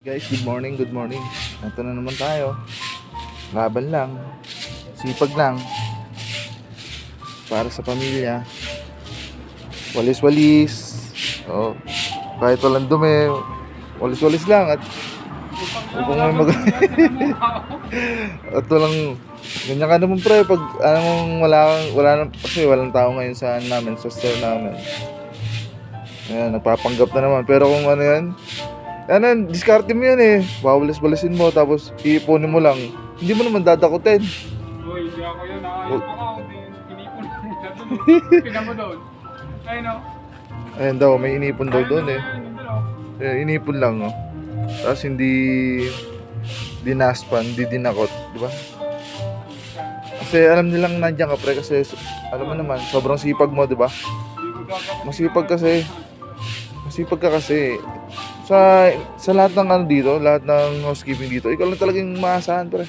Guys, good morning, good morning. Ito na naman tayo. Laban lang. Sipag lang. Para sa pamilya. Walis-walis. Oh, kahit walang dumi, walis-walis lang. At kung may at walang ganyan ka naman pre. Pag anong wala kasi walang tao ngayon sa namin, sa store namin. Ayan, nagpapanggap na naman. Pero kung ano yan, ano, diskarte mo yan eh. Bawalis-balisin mo, tapos iipunin mo lang. Hindi mo naman dadakutin. Uy, hindi ako yun. Nakayap ako. Inipon lang niya doon. Pinan mo doon. Ayun o. Ayan daw, may inipon daw doon eh. Inipon lang oh. Tapos hindi dinaspan, hindi dinakot, di ba? Kasi alam nilang nandiyan ka pre, kasi alam mo naman, sobrang sipag mo, di ba? Masipag kasi. Masipag ka kasi. Sa lahat ng ano dito, lahat ng housekeeping dito, ikaw lang talagang maasahan pre.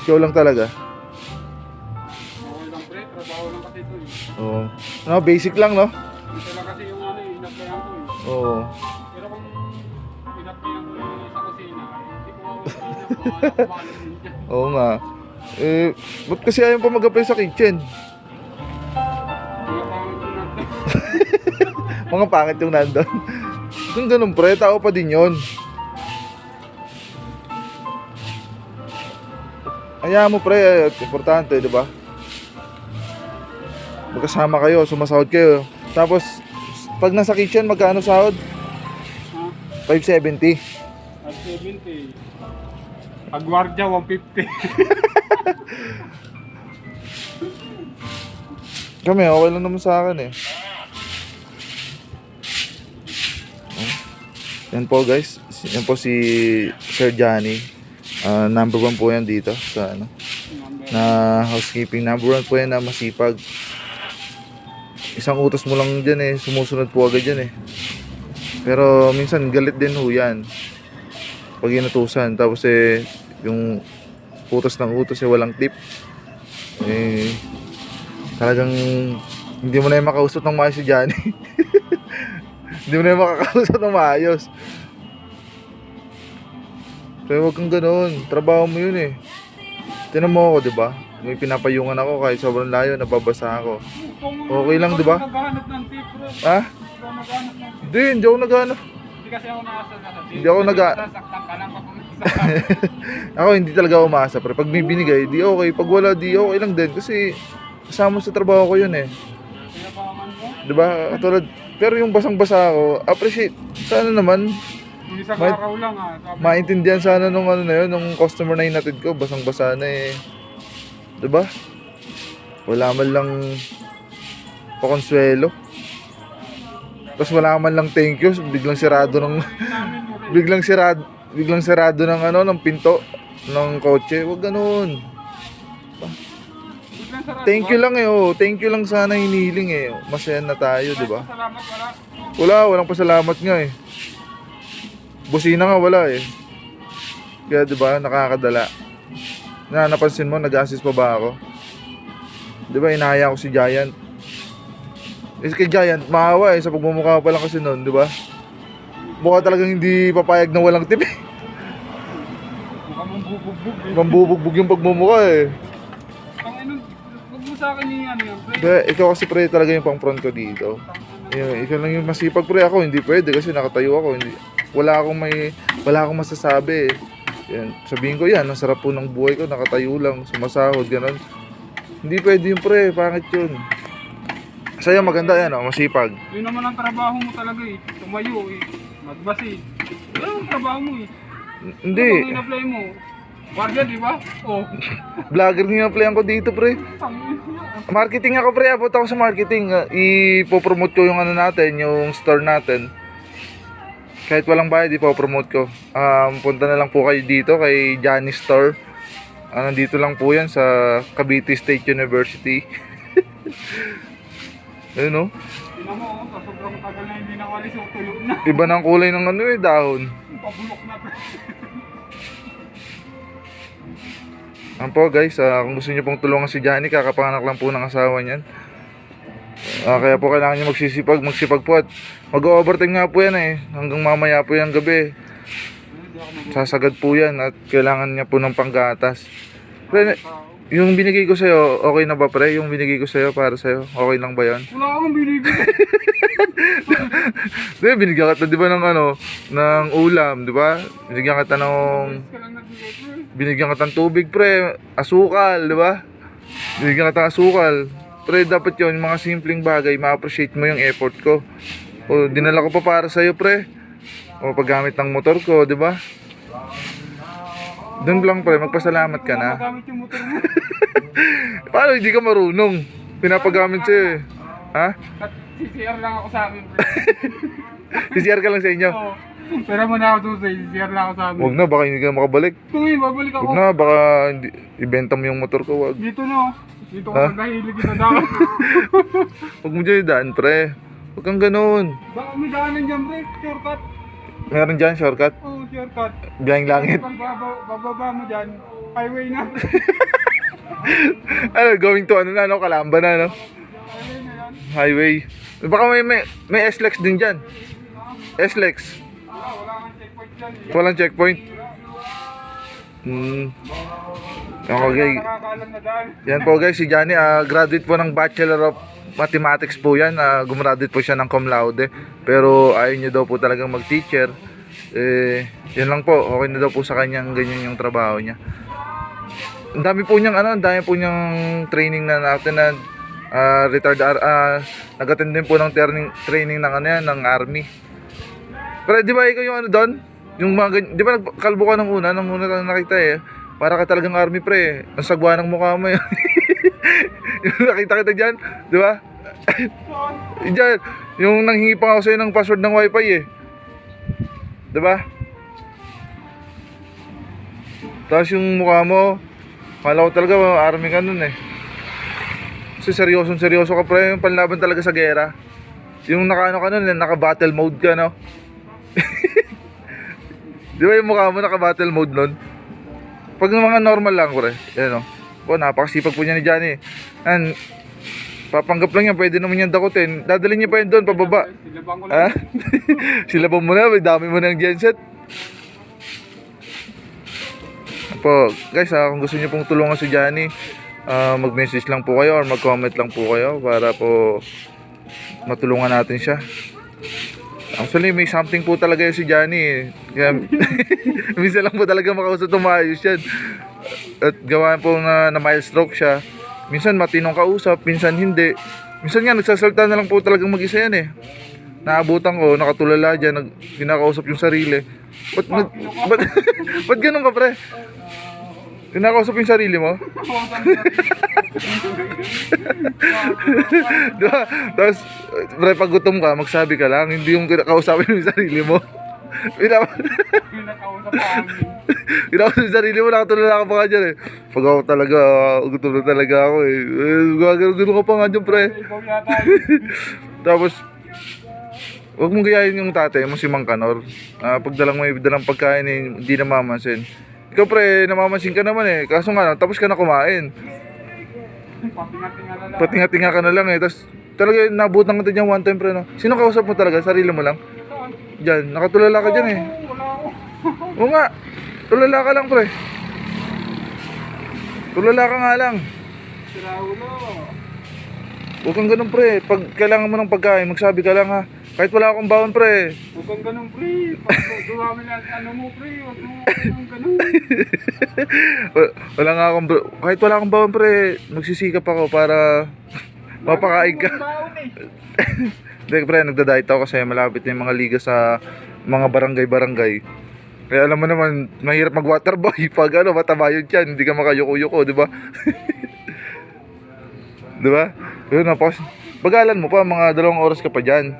Ikaw lang talaga. Okay lang pre, trabaho lang kasi ito eh. Oo. No, basic lang no? Ito lang kasi yung ano eh, inaplayan ko eh. Oo. Pero kung inaplayan ko yung sa kusina, hindi ko ako Oo nga. Eh, ba't kasi ayaw pa mag-apply sa kitchen? Mga pangit yung nandun. Kung ganun pre, tao pa din yun. Hayaan mo pre, importante, di ba? Magkasama kayo, sumasahod kayo. Tapos, pag nasa kitchen, magkano sahod? 570. At 70. Pag gwardiya, 150. Kami, okay lang naman sa akin eh. Yan po guys, yan po si Sir Johnny. Number 1 po yan dito sa ano, na housekeeping. Number 1 po yan na masipag. Isang utos mo lang dyan eh, sumusunod po agad dyan eh. Pero minsan galit din ho yan pag inutusan. Tapos eh, yung utos ng utos eh walang tip. Eh, talagang hindi mo na yung makausap ng maayos si Johnny. Hindi mo na yung makakausap ng maayos. Kaya wag kang ganoon. Trabaho mo yun eh. Tinan mo ako, diba? May pinapayungan ako kahit sobrang layo, nababasa ako. Okay lang, diba? Naghahanap ng tip bro. Ha? Ikaw naghahanap ng tip. Hindi ako nag-ano. Hindi kasi ako nakasal sa tip. Hindi ako Sasaktan ka lang pag Ako hindi talaga umasa, pero pag may binigay, di okay. Pag wala, di okay lang din. Kasi kasama sa trabaho ko yun eh. pinapaman mo. Diba? Katulad, pero yung basang-basa ako, appreciate. Sana naman, Yung isang araw lang ha. maintindihan sana nung ano na yun, nung customer na hinatid ko, basang-basa na eh. Diba? Wala man lang pakonsuelo. Tapos wala man lang thank you, biglang sirado ng biglang sirado ng ano, ng pinto ng kotse. Wag ganoon. Thank you lang eh, oh. Thank you lang sana hinihiling eh. Masaya na tayo, di ba? Salamat wala. Walang pasalamat nga eh. Busina nga wala eh. Kaya di ba, nakakadala. Napansin mo, nag-assist pa ba ako? Di ba, inahaya ko si Giant. Eh kay Giant, maawa eh, sa pagmumukha pa lang kasi noon, di ba? Mukha talagang hindi papayag na walang tip eh. Mukha mong bubugbog eh. Mambubugbog yung pagmumukha eh. Panginoon, wag mo sa akin yung ano yan, pre. Kaya ikaw kasi pre talaga yung pang front ko dito. Ikaw lang yung masipag pre, ako hindi pwede kasi nakatayo ako. Wala akong masasabi eh. Yan, sabihin ko yan, ang sarap po ng buhay ko, nakatayo lang, sumasahod, gano'n. Hindi pwede yun pre, pangit yun. Sa'yo maganda yan, oh, masipag. Yun naman ang trabaho mo talaga eh. Tumayo eh. Magbasi. Yun ang trabaho mo eh. Hindi. Ano bang in-apply mo? Guardia, di ba? Oh. Vlogger nga applyan ko dito pre. Marketing ako pre, abot ako sa marketing. Ipopromote ko yung ano natin, yung store natin. Kahit walang bayad, ipopromote ko. Punta na lang po kayo dito kay Johnny Store. Nandito lang po yan sa Cavite State University. Ayun o. Tingnan mo, sa sobrang tagal na hindi nakalis, tuyo na. Iba ng kulay ng ano eh, dahon. Pabulok na. Ano po guys, kung gusto niyo pong tulungan si Johnny, kakapanganak lang po ng asawa niyan. Kaya po kailangan niyo magsipag po at mag-overtime nga po yan eh. Hanggang mamaya po yan gabi. sasagad po yan at kailangan niya po ng panggatas. Pre, yung binigay ko sa'yo, okay na ba pre? Yung binigay ko sa'yo para sa'yo, okay lang ba yan? Wala akong binibigay. Di, binigyan kita di ba ng ano, ng ulam, di ba? Binigyan kita ng, Ka lang nagbigay ko eh. binigyan kita ng tubig pre, asukal, di ba? Binigyan kita ng asukal. Pre, dapat yun, yung mga simpleng bagay, ma-appreciate mo yung effort ko. O, dinala ko pa para sa'yo pre. O, paggamit ng motor ko, di ba? Doon lang pre, magpasalamat ka na. Magamit yung motor mo. Paano hindi ka marunong? Pinapagamit sa'yo eh. Ha? At CCR lang ako sa amin. CCR ka lang sa inyo. Oo. Pero mo na ako doon sa CCR lang ako sa amin. Huwag na, baka hindi ka makabalik. Ito ngayon, babalik ako. Huwag na, baka hindi, ibenta mo yung motor ko. Huwag. Dito no. Dito ko Ha? nagdahilig kita daw. Huwag mo dyan daan, pre. Huwag kang ganun. Baka may daanan dyan, pre. Shortcut. Meron dyan, shortcut. Oo, shortcut. Biyahing langit. Pag bababa mo dyan, highway na. Ano, going to ano na, no? Kalamba na, no? Highway na yan. Highway. Baka may S-Lex din dyan. S-Lex. Wala kang checkpoint dyan. Walang checkpoint. Okay. Nakakaalam na daan. Yan po guys, si Johnny, graduate po ng Bachelor of Mathematics po yan. Gumraduate po siya ng cum laude. Pero ayaw niya daw po talagang mag-teacher. Yan lang po, okay na daw po sa kanyang ganyan yung trabaho niya. Ang dami po niyang ang dami po niyang training na natin na nag-attend din po ng training ng ng army. Pero di ba ikaw yung ano doon? Yung mga ganyan, di ba nagkalbo ka nung una lang nakita eh. Para ka talagang army pre. Ang sagwa ng mukha mo yun. Yung nakita kita dyan, di ba? Diyan, yung nanghingi pa ako sa'yo ng password ng wifi eh. Di ba? Tapos yung mukha mo, kala ko talaga army ka nun eh. Kasi seryoso ka pre, yung panlaban talaga sa gera. Yung naka-ano ka nun, naka-battle mode ka no? Di ba yung mukha mo naka-battle mode nun? Pag mga normal lang pre, yan o. Napakasipag po niya ni Johnny. And, papanggap lang yan, pwede naman yan dakutin. Dadalhin niya pa yun doon, pababa. Silabang ko lang. Ha? Silabang mo na, may dami mo ng genset. Po, guys, kung gusto niyo pong tulungan si Johnny, mag-message lang po kayo or mag-comment lang po kayo para po matulungan natin siya. Actually, may something po talaga yun si Johnny eh. Kaya, minsan lang po talaga makausap ng maayos yan. At gawa po na milestroke siya. Minsan matinong kausap, minsan hindi. Minsan nga, nagsasalta na lang po talagang mag-isa yan eh. Naabutan ko, nakatulala dyan, kinakausap yung sarili. Ba't ganun ka pre? Kinakausap yung sarili mo? Diba? Tapos, pre, pag gutom ka, magsabi ka lang, hindi yung kinakausapin yung sarili mo. Pinakausap pa amin. Kinakausap yung sarili mo, nakatulala ka pa nga dyan eh. Pag ako talaga, gutom na talaga ako eh. Gano'n ka pa nga dyan, pre. Ikaw yata. Tapos, huwag mong gayahin yung tatay mo si Mang Kanor. Pag may dalang pagkain eh, hindi namamansin. Ikaw pre, namamansin ka naman eh. Kaso nga, tapos ka na kumain. Patinga-tinga na lang. Patinga-tinga ka na lang eh. Tapos talaga nabutan ka dyan one time pre no. Sino kausap mo talaga? Sarili mo lang? Saan? Diyan, nakatulala ka dyan eh. Wala ako. Oo nga, tulala ka lang pre. Tulala ka nga lang. Sira ulo. Huwag kang ganun pre. Pag kailangan mo ng pagkain, magsabi ka lang ha. Kahit wala akong baon pre. Huwag kang ganun, pre. Pag dumami na ano mo, pre. Huwag mo ganun. Wala nga akong kahit wala akong baon pre, magsisikap ako para mapakain ka. Hindi pre, nagda-diet ako kasi malapit na yung mga liga sa mga barangay-barangay. Kaya alam mo naman, mahirap mag-waterboy pag mataba yun dyan, hindi ka makayuko-yuko, di ba? Di ba? Yun, bagalan mo pa, mga 2 oras ka pa dyan.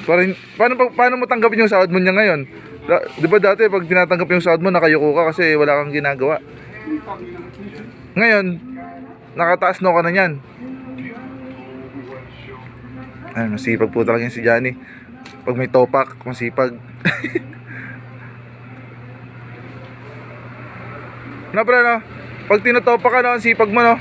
Paano mo tanggapin yung sahod mo niya ngayon? Di ba dati pag tinatanggap yung sahod mo, nakayuko ka kasi wala kang ginagawa. Ngayon, nakataas na ka na yan. Ay, masipag po talaga si Johnny. Pag may topak, masipag. Na pre no? Pag tinotopak ka no, ang sipag mo no?